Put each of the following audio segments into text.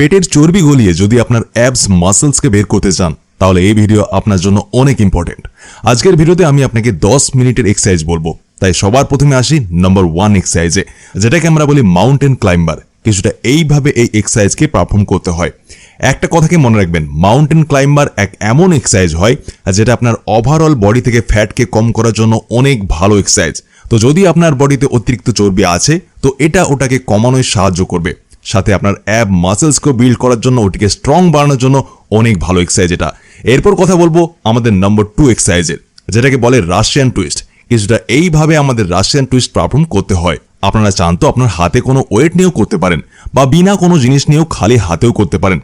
পেটের চর্বি গলিয়ে যদি আপনার অ্যাবস মাসলসকে বের করতে চান তাহলে এই ভিডিও আপনার জন্য অনেক ইম্পর্টেন্ট। আজকের ভিডিওতে আমি আপনাকে 10 মিনিটের এক্সারসাইজ বলবো। তাই সবার প্রথমে আসি নাম্বার 1 এক্সারসাইজে, যেটাকে আমরা বলি মাউন্টেন ক্লাইম্বার। কিছুটা এইভাবে এই এক্সারসাইজকে পারফর্ম করতে হয়। একটা কথাকে মনে রাখবেন, মাউন্টেন ক্লাইম্বার এক এমন এক্সারসাইজ হয় যেটা আপনার ওভারঅল বডি থেকে ফ্যাটকে কম করার জন্য অনেক ভালো এক্সারসাইজ। তো যদি আপনার বডিতে অতিরিক্ত চর্বি আছে তো এটা ওটাকে কমানোয় সাহায্য করবে, সাথে আপনার অ্যাব মাসলসকে বিল্ড করার জন্য, ওটিকে স্ট্রং বানানোর জন্য অনেক ভালো এক্সারসাইজ এটা। এরপর কথা বলবো আমাদের নাম্বার 2 এক্সারসাইজের, যেটাকে বলে রাশিয়ান টুইস্ট। কিছুটা এইভাবে আমাদের রাশিয়ান টুইস্ট পারফর্ম করতে হয়। আপনারা চান তো আপনার হাতে কোনো ওয়েট নিয়েও করতে পারেন বা বিনা কোনো জিনিস নিয়েও খালি হাতেও করতে পারেন।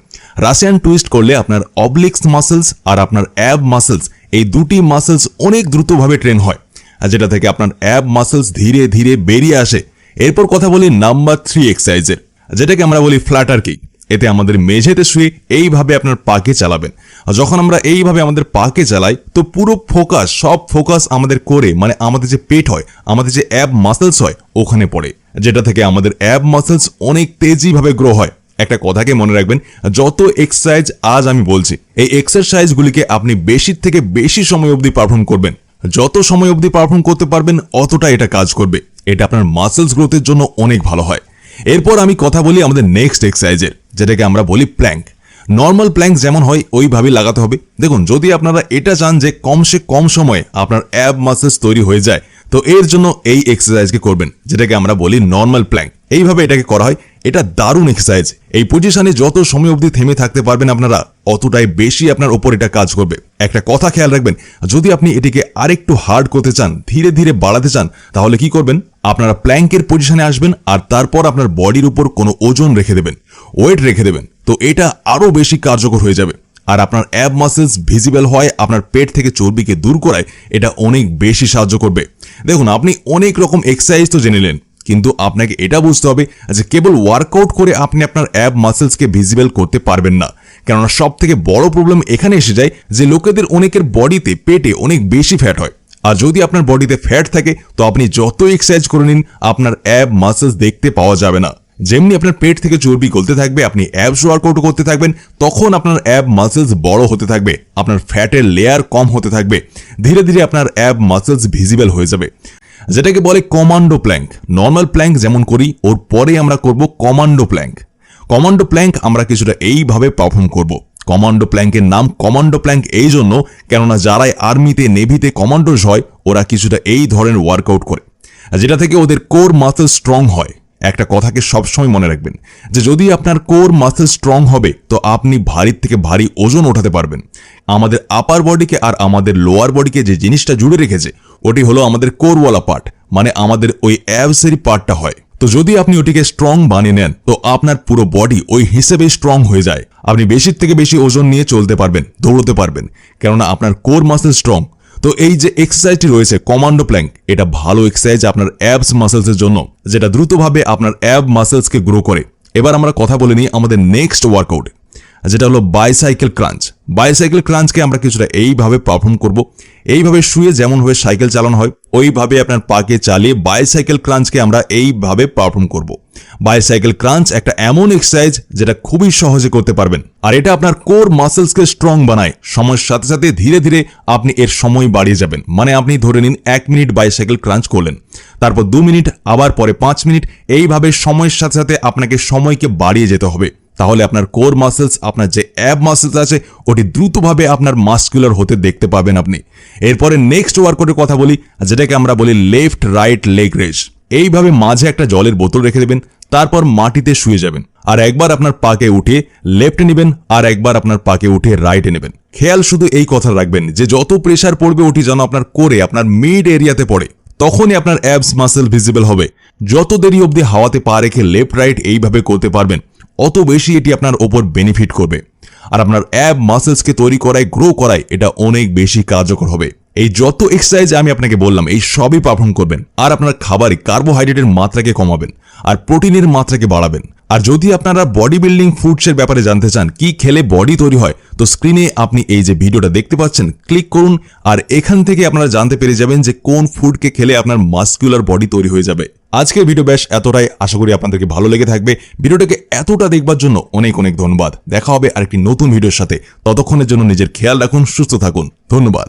রাশিয়ান টুইস্ট করলে আপনার অবলিক্স মাসলস আর আপনার অ্যাব মাসলস, এই দুটি মাসলস অনেক দ্রুতভাবে ট্রেন হয়, আর যেটা থেকে আপনার অ্যাব মাসলস ধীরে ধীরে বেরিয়ে আসে। এরপর কথা বলি নাম্বার 3 এক্সারসাইজের, যেটাকে আমরা বলি ফ্ল্যাটার কিক। এতে আমাদের মেঝেতে শুয়ে এইভাবে আপনার পাকে চালাবেন। যখন আমরা এইভাবে আমাদের পাকে চালাই তো পুরো ফোকাস, সব ফোকাস আমাদের করে, মানে আমাদের যে পেট হয়, আমাদের যে অ্যাব মাসলস হয় ওখানে পড়ে, যেটা থেকে আমাদের অ্যাব মাসলস অনেক তেজিভাবে গ্রো হয়। একটা কথাকে মনে রাখবেন, যত এক্সারসাইজ আজ আমি বলছি, এই এক্সারসাইজগুলিকে আপনি বেশির থেকে বেশি সময় অবধি পারফর্ম করবেন। যত সময় অবধি পারফর্ম করতে পারবেন অতটা এটা কাজ করবে। এটা আপনার মাসলস গ্রোথের জন্য অনেক ভালো হয়। এরপর আমি কথা বলি আমাদের নেক্সট এক্সারসাইজের, যেটাকে আমরা বলি প্ল্যাঙ্ক। নর্মাল প্ল্যাঙ্ক যেমন হয় ওইভাবেই লাগাতে হবে। দেখুন, যদি আপনারা এটা চান যে কমসে কম সময়ে আপনার অ্যাব মাসলস তৈরি হয়ে যায় তো এর জন্য এই এক্সারসাইজকে করবেন, যেটাকে আমরা বলি নর্মাল প্ল্যাঙ্ক। এইভাবে এটাকে করা হয়। এটা দারুণ এক্সারসাইজ। এই পজিশনে যত সময় অবধি থেমে থাকতে পারবেন আপনারা, অতটাই বেশি আপনার উপর এটা কাজ করবে। একটা কথা খেয়াল রাখবেন, যদি আপনি এটিকে আরেকটু হার্ড করতে চান, ধীরে ধীরে বাড়াতে চান, তাহলে কি করবেন, আপনারা প্ল্যাঙ্কের পজিশনে আসবেন আর তারপর আপনার বডির উপর কোনো ওজন রেখে দেবেন, ওয়েট রেখে দেবেন। তো এটা আরো বেশি কার্যকর হয়ে যাবে আর আপনার অ্যাব মাসলস ভিজিবল হয়, আপনার পেট থেকে চর্বিকে দূর করায় এটা অনেক বেশি সাহায্য করবে। দেখুন, আপনি অনেক রকম এক্সারসাইজ তো জেনে নিলেন, কিন্তু আপনাকে এটা বুঝতে হবে যে কেবল ওয়ার্কআউট করে আপনি আপনার অ্যাব মাসলসকে ভিজিবল করতে পারবেন না। কেননা সব থেকে বড় প্রবলেম এখানে এসে যায় যে লোকেদের অনেকের বডিতে, পেটে অনেক বেশি ফ্যাট হয়। আর যদি আপনার বডিতে ফ্যাট থাকে তো আপনি যত এক্সারসাইজ করে নিন আপনার অ্যাব মাসলস দেখতে পাওয়া যাবে না। যেমনি আপনার পেট থেকে চর্বি গলতে থাকবে, আপনি অ্যাবস ওয়ার্কআউট করতে থাকবেন, তখন আপনার অ্যাব মাসলস বড় হতে থাকবে, আপনার ফ্যাটের লেয়ার কম হতে থাকবে, ধীরে ধীরে আপনার অ্যাব মাসলস ভিজিবল হয়ে যাবে, যেটাকে বলে কমান্ডো প্ল্যাঙ্ক। নর্মাল প্ল্যাঙ্ক যেমন করি ওর পরে আমরা করব কমান্ডো প্ল্যাঙ্ক। কমান্ডো প্ল্যাঙ্ক আমরা কিছুটা এইভাবে পারফর্ম করব। কমান্ডো প্ল্যাঙ্কের নাম কমান্ডো প্ল্যাঙ্ক এই জন্য কেননা যারাই আর্মিতে, নেভিতে কমান্ডোস হয় ওরা কিছুটা এই ধরনের ওয়ার্কআউট করে, যেটা থেকে ওদের কোর মাসল স্ট্রং হয়। একটা কথাকে সবসময় মনে রাখবেন যে যদি আপনার কোর মাসল স্ট্রং হবে তো আপনি ভারীর থেকে ভারী ওজন ওঠাতে পারবেন। আমাদের আপার বডিকে আর আমাদের লোয়ার বডিকে যে জিনিসটা জুড়ে রেখেছে ওটি হলো আমাদের কোরওয়ালা পার্ট, মানে আমাদের ওই অ্যাবসেরই পার্টটা হয়। তো যদি আপনি ওটিকে স্ট্রং বানিয়ে নেন তো আপনার পুরো বডি ওই হিসেবে স্ট্রং হয়ে যায়। আপনি বেশির থেকে বেশি ওজন নিয়ে চলতে পারবেন, দৌড়তে পারবেন, কেননা আপনার কোর মাসল স্ট্রং। তো এই যে এক্সারসাইজটি রয়েছে কমান্ডো প্ল্যাঙ্ক, এটা ভালো এক্সারসাইজ আপনার অ্যাবস মাসলসের জন্য, যেটা দ্রুতভাবে আপনার অ্যাব মাসলসকে গ্রো করে। এবার আমরা কথা বলে নিই আমাদের নেক্সট ওয়ার্কআউট, যেটা হলো বাইসাইকেল ক্রাঞ্চ। বাইসাইকেল ক্রাঞ্চকে আমরা কিছুটা এইভাবে পারফর্ম করব। এইভাবে শুয়ে যেমনভাবে সাইকেল চালানো হয় ওইভাবে আপনার পাকে চালিয়ে বাইসাইকেল ক্রাঞ্চকে আমরা এইভাবে পারফর্ম করব। বাইসাইকেল ক্রাঞ্চ একটা এমন এক্সারসাইজ যেটা খুবই সহজে করতে পারবেন, আর এটা আপনার কোর মাসলসকে স্ট্রং বানায়। সময়ের সাথে সাথে ধীরে ধীরে আপনি এর সময় বাড়িয়ে যাবেন। মানে আপনি ধরে নিন 1 মিনিট বাইসাইকেল ক্রাঞ্চ করলেন, তারপর 2 মিনিট, আবার পরে 5 মিনিট, এইভাবে সময়ের সাথে সাথে আপনাকে সময়কে বাড়িয়ে যেতে হবে। তাহলে আপনার কোর মাসলস, আপনার যে অ্যাব মাসলস আছে ওটি দ্রুতভাবে আপনার মাসকুলার হতে দেখতে পাবেন আপনি। এরপরে নেক্সট ওয়ার্কআউটের কথা বলি, যেটাকে আমরা বলি লেফট রাইট লেগ রেজ। এইভাবে মাঝে একটা জলের বোতল রেখে দেবেন, তারপর মাটিতে শুয়ে যাবেন, আর একবার আপনার পাকে উঠে লেফটে নেবেন আর একবার আপনার পাকে উঠে রাইটে নেবেন। খেয়াল শুধু এই কথা রাখবেন যে যত প্রেসার পড়বে ওটি যেন আপনার কোরে, আপনার মিড এরিয়াতে পড়ে, তখনই আপনার অ্যাবস মাসল ভিজিবল হবে। যত দেরি অবধি হাওয়াতে পা রেখে লেফট রাইট এইভাবে করতে পারবেন অত বেশি এটি আপনার ওপর বেনিফিট করবে, আর আপনার অ্যাব মাসলসকে তৈরি করায়, গ্রো করায় এটা অনেক বেশি কার্যকর হবে। এই যত এক্সারসাইজ আমি আপনাকে বললাম এই সবই পারফর্ম করবেন, আর আপনার খাবারে কার্বোহাইড্রেটের মাত্রাকে কমাবেন আর প্রোটিনের মাত্রাকে বাড়াবেন। আর যদি আপনারা বডি বিল্ডিং ফুডসের ব্যাপারে জানতে চান কি খেলে বডি তৈরি হয়, তো স্ক্রিনে আপনি এই যে ভিডিওটা দেখতে পাচ্ছেন ক্লিক করুন, আর এখান থেকে আপনারা জানতে পেরে যাবেন যে কোন ফুডকে খেলে আপনার মাসকুলার বডি তৈরি হয়ে যাবে। আজকের ভিডিও বেশ এতটাই, আশা করি আপনাদেরকে ভালো লেগে থাকবে। ভিডিওটাকে এতটা দেখবার জন্য অনেক অনেক ধন্যবাদ। দেখা হবে আরেকটি নতুন ভিডিওর সাথে, ততক্ষণের জন্য নিজের খেয়াল রাখুন, সুস্থ থাকুন, ধন্যবাদ।